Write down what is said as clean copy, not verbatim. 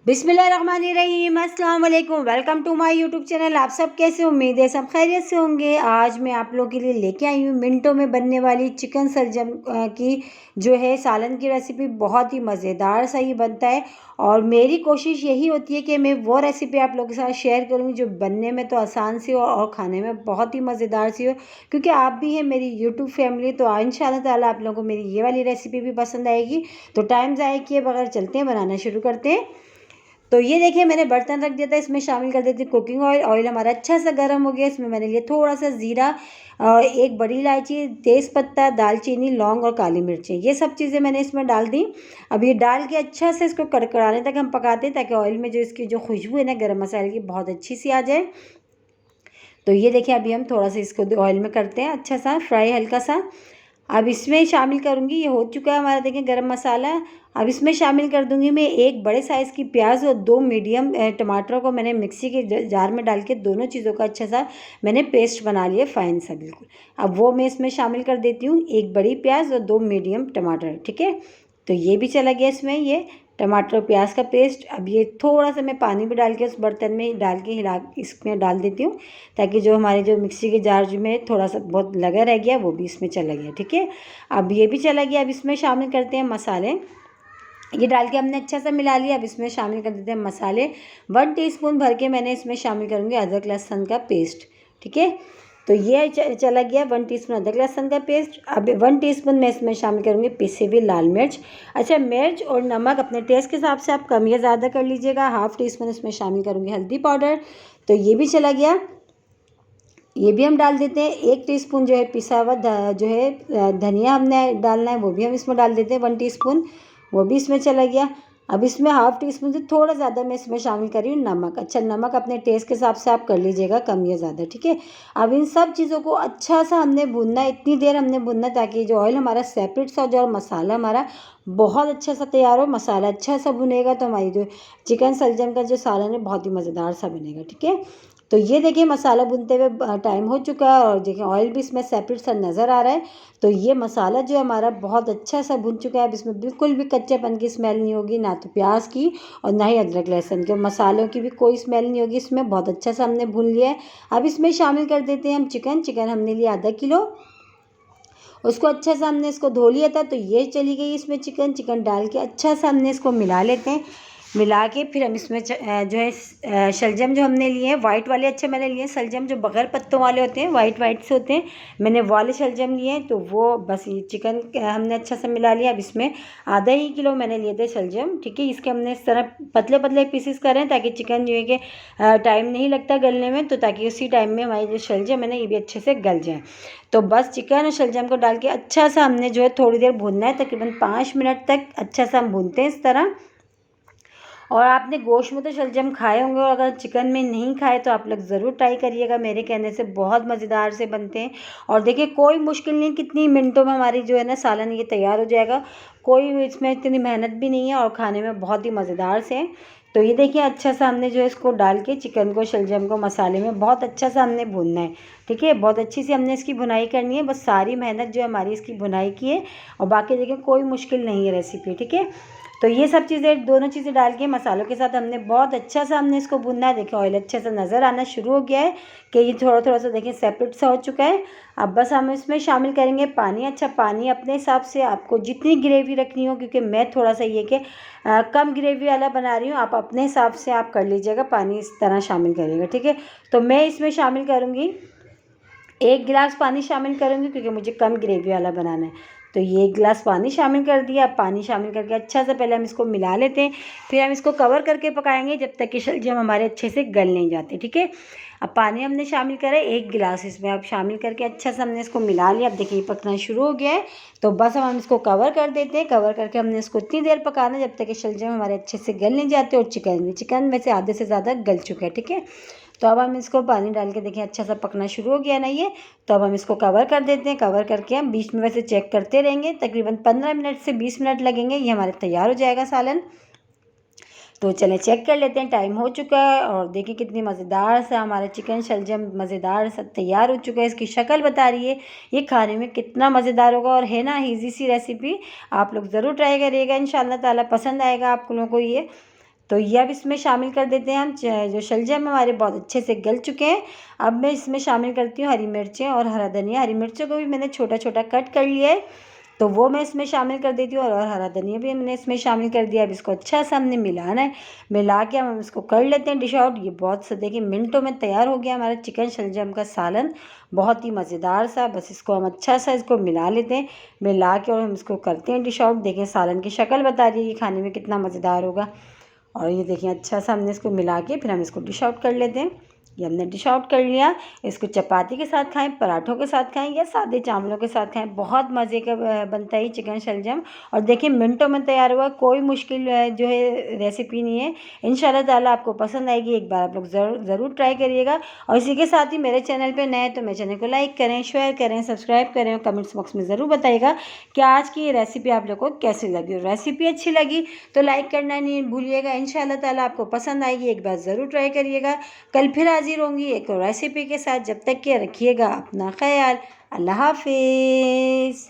बिस्मिल्लाहिर्रहमानिर्रहीम, अस्सलाम वालेकुम। Welcome to my YouTube channel. आप सब कैसे, उम्मीद है सब खैरियत से होंगे। आज मैं आप लोगों के लिए लेके आई हूँ मिनटों में बनने वाली चिकन सलजम की जो है सालन की रेसिपी। बहुत ही मज़ेदार सा ही बनता है और मेरी कोशिश यही होती है कि मैं वो रेसिपी आप लोगों के साथ शेयर करूँगी जो बनने में तो आसान सी हो और खाने में बहुत ही मज़ेदार सी हो, क्योंकि आप भी हैं मेरी यूट्यूब फैमिली। तो इंशाअल्लाह ताला आप लोगों को मेरी ये वाली रेसिपी भी पसंद आएगी। तो टाइम ज़ाया किए बगैर चलते हैं, बनाना शुरू करते हैं। तो ये देखिए मैंने बर्तन रख दिया था, इसमें शामिल कर देती हूँ कुकिंग ऑयल। ऑयल हमारा अच्छा सा गर्म हो गया। इसमें मैंने लिया थोड़ा सा ज़ीरा, एक बड़ी इलायची, तेज़ पत्ता, दालचीनी, लौंग और काली मिर्चें, ये सब चीज़ें मैंने इसमें डाल दी। अब ये डाल के अच्छा से इसको कड़कड़ाने तक हम पकाते हैं, ताकि ऑयल में जो इसकी जो खुशबू है ना गरम मसाले की, बहुत अच्छी सी आ जाए। तो ये देखिए अभी हम थोड़ा सा इसको ऑयल में करते हैं अच्छा सा फ्राई, हल्का सा। अब इसमें शामिल करूँगी, ये हो चुका है हमारा देखिए गरम मसाला। अब इसमें शामिल कर दूँगी मैं एक बड़े साइज़ की प्याज और दो मीडियम टमाटरों को मैंने मिक्सी के जार में डाल के दोनों चीज़ों का अच्छा सा मैंने पेस्ट बना लिया, फाइन सा बिल्कुल। अब वो मैं इसमें शामिल कर देती हूँ, एक बड़ी प्याज और दो मीडियम टमाटर, ठीक है। तो ये भी चला गया इसमें, ये टमाटर प्याज का पेस्ट। अब ये थोड़ा सा मैं पानी भी डाल के उस बर्तन में डाल के हिला इसमें डाल देती हूँ, ताकि जो हमारे जो मिक्सी के जार में थोड़ा सा बहुत लगा रह गया वो भी इसमें चला गया, ठीक है। अब ये भी चला गया। अब इसमें शामिल करते हैं मसाले। ये डाल के हमने अच्छा सा मिला लिया। अब इसमें शामिल कर देते हैं मसाले। 1 टीस्पून भर के मैंने इसमें शामिल करूँगी अदरक लहसुन का पेस्ट, ठीक है। तो ये चला गया 1 टीस्पून अदरक लहसुन का पेस्ट। अब 1 टीस्पून मैं इसमें शामिल करूँगी पिसी हुई लाल मिर्च। अच्छा, मिर्च और नमक अपने टेस्ट के हिसाब से आप कम या ज़्यादा कर लीजिएगा। 1/2 टीस्पून इसमें शामिल करूँगी हल्दी पाउडर। तो ये भी चला गया, ये भी हम डाल देते हैं। 1 टीस्पून जो है पिसा हुआ जो है धनिया हमने डालना है, वो भी हम इसमें डाल देते हैं 1 टीस्पून, वो भी इसमें चला गया। अब इसमें 1/2 टीस्पून से थोड़ा ज़्यादा मैं इसमें शामिल कर रही हूँ नमक। अच्छा, नमक अपने टेस्ट के हिसाब से आप कर लीजिएगा कम या ज़्यादा, ठीक है। अब इन सब चीज़ों को अच्छा सा हमने भूनना है, इतनी देर हमने भूनना ताकि जो ऑयल हमारा सेपरेट सा हो जाए और मसाला हमारा बहुत अच्छा सा तैयार हो। मसाला अच्छा सा भुनेगा तो हमारी जो चिकन सलजम का जो सालन है बहुत ही मज़ेदार सा बनेगा, ठीक है। तो ये देखिए मसाला भूनते हुए टाइम हो चुका है और देखिए ऑयल भी इसमें सेपरेट सा नज़र आ रहा है। तो ये मसाला जो हमारा बहुत अच्छा सा भुन चुका है। अब इसमें बिल्कुल भी कच्चेपन की स्मेल नहीं होगी, ना तो प्याज की और ना ही अदरक लहसुन के, मसालों की भी कोई स्मेल नहीं होगी इसमें। बहुत अच्छा सा हमने भून लिया है। अब इसमें शामिल कर देते हैं हम चिकन। चिकन हमने लिया आधा किलो, उसको अच्छा सा हमने इसको धो लिया था। तो ये चली गई इसमें चिकन डाल के अच्छा सा हमने इसको मिला लेते हैं। मिला के फिर हम इसमें जो है शलजम जो हमने लिए हैं वाइट वाले, अच्छे मैंने लिए शलजम जो बगैर पत्तों वाले होते हैं, वाइट वाइट से होते हैं, मैंने वाले शलजम लिए हैं। तो वो बस ये चिकन हमने अच्छा सा मिला लिया। अब इसमें आधा ही किलो मैंने लिए थे शलजम, ठीक है। इसके हमने इस तरह पतले पतले पीसेस करें ताकि चिकन जो है कि टाइम नहीं लगता गलने में, तो ताकि उसी टाइम में हमारी जो शलजम है ना ये भी अच्छे से गल जाए। तो बस चिकन और शलजम को डाल के अच्छा सा हमने जो है थोड़ी देर भूनना है, तकरीबन 5 मिनट तक अच्छा सा हम भूनते हैं इस तरह। और आपने गोश्त में तो शलजम खाए होंगे और अगर चिकन में नहीं खाए तो आप लोग ज़रूर ट्राई करिएगा, मेरे कहने से बहुत मज़ेदार से बनते हैं। और देखिए कोई मुश्किल नहीं, कितनी मिनटों में हमारी जो है ना सालन ये तैयार हो जाएगा। कोई इसमें इतनी मेहनत भी नहीं है और खाने में बहुत ही मज़ेदार से हैं। तो ये देखिए अच्छा सा हमने जो है इसको डाल के चिकन को शलजम को मसाले में बहुत अच्छा सा हमने भूनना है, ठीक है। बहुत अच्छी सी हमने इसकी भुनाई करनी है, बस सारी मेहनत जो है हमारी इसकी भुनाई की है। और बाकी देखिए कोई मुश्किल नहीं है रेसिपी, ठीक है। तो ये सब चीज़ें दोनों चीज़ें डाल के मसालों के साथ हमने बहुत अच्छा सा हमने इसको भूनना है। देखिए ऑयल अच्छे से नज़र आना शुरू हो गया है कि ये थोड़ा थोड़ा सा देखिए सेपरेट सा हो चुका है। अब बस हम इसमें शामिल करेंगे पानी। अच्छा, पानी अपने हिसाब से आपको जितनी ग्रेवी रखनी हो, क्योंकि मैं थोड़ा सा ये कि कम ग्रेवी वाला बना रही हूँ, आप अपने हिसाब से आप कर लीजिएगा, पानी इस तरह शामिल करिएगा, ठीक है। तो मैं इसमें शामिल करूँगी 1 गिलास पानी शामिल करूँगी, क्योंकि मुझे कम ग्रेवी वाला बनाना है। तो ये 1 गिलास पानी शामिल कर दिया। अब पानी शामिल करके अच्छा सा पहले हम इसको मिला लेते हैं, फिर हम इसको कवर करके पकाएंगे जब तक कि शलजम हमारे अच्छे से गल नहीं जाते, ठीक है। अब पानी हमने शामिल करा है 1 गिलास, इसमें अब शामिल करके अच्छा सा हमने इसको मिला लिया। अब देखिए पकना शुरू हो गया है। तो बस अब हम इसको कवर कर देते हैं। कवर करके हमने इसको इतनी देर पकाना जब तक कि शलजम हमारे अच्छे से गल नहीं जाते। और चिकन में से आधे से ज़्यादा गल चुका है, ठीक है। तो अब हम इसको पानी डाल के देखें अच्छा सा पकना शुरू हो गया ना ये। तो अब हम इसको कवर कर देते हैं। कवर करके हम बीच में वैसे चेक करते रहेंगे, तकरीबन 15 मिनट से 20 मिनट लगेंगे, ये हमारे तैयार हो जाएगा सालन। तो चलें चेक कर लेते हैं, टाइम हो चुका है। और देखिए कितनी मज़ेदार सा हमारा चिकन शलजम मज़ेदार सा तैयार हो चुका है। इसकी शक्ल बता रही है ये खाने में कितना मज़ेदार होगा। और है ना ईजी सी रेसिपी, आप लोग ज़रूर ट्राई करिएगा, इंशाअल्लाह ताला पसंद आएगा आप लोगों को ये। तो ये अब इसमें शामिल कर देते हैं हम। जो शलजम हमारे बहुत अच्छे से गल चुके हैं। अब मैं इसमें शामिल करती हूँ हरी मिर्चें और हरा धनिया। हरी मिर्चों को भी मैंने छोटा छोटा कट कर लिया है, तो वो मैं इसमें शामिल कर देती हूँ, और हरा धनिया भी मैंने इसमें शामिल कर दिया। अब इसको अच्छा सा हमने मिलाना है। मिला के हम इसको कर लेते हैं डिश आउट। ये बहुत सा देखिए मिनटों में तैयार हो गया हमारा चिकन शलजम का सालन, बहुत ही मज़ेदार सा। बस इसको हम अच्छा सा इसको मिला लेते हैं। मिला के और हम इसको करते हैं डिश आउट। देखिए सालन की शक्ल बता रही है कि खाने में कितना मज़ेदार होगा। और ये देखिए अच्छा सा हमने इसको मिला के फिर हम इसको डिश आउट कर लेते हैं। ये हमने डिश आउट कर लिया। इसको चपाती के साथ खाएं, पराठों के साथ खाएं या सादे चावलों के साथ खाएं। बहुत मज़े का बनता है ये चिकन शलजम। और देखिए मिनटों में तैयार हुआ, कोई मुश्किल जो है रेसिपी नहीं है। इंशाल्लाह ताला आपको पसंद आएगी। एक बार आप लोग ज़रूर ट्राई करिएगा। और इसी के साथ ही मेरे चैनल पर नए तो मेरे चैनल को लाइक करें, शेयर करें, सब्सक्राइब करें और कमेंट्स बॉक्स में ज़रूर बताइएगा कि आज की ये रेसिपी आप लोग को कैसी लगी। और रेसिपी अच्छी लगी तो लाइक करना नहीं भूलिएगा। इंशाल्लाह ताला आपको पसंद आएगी। एक बार ज़रूर ट्राई करिएगा। कल फिर हाजिर होंगी एक और रेसिपी के साथ। जब तक के रखिएगा अपना ख्याल। अल्लाह हाफिज़।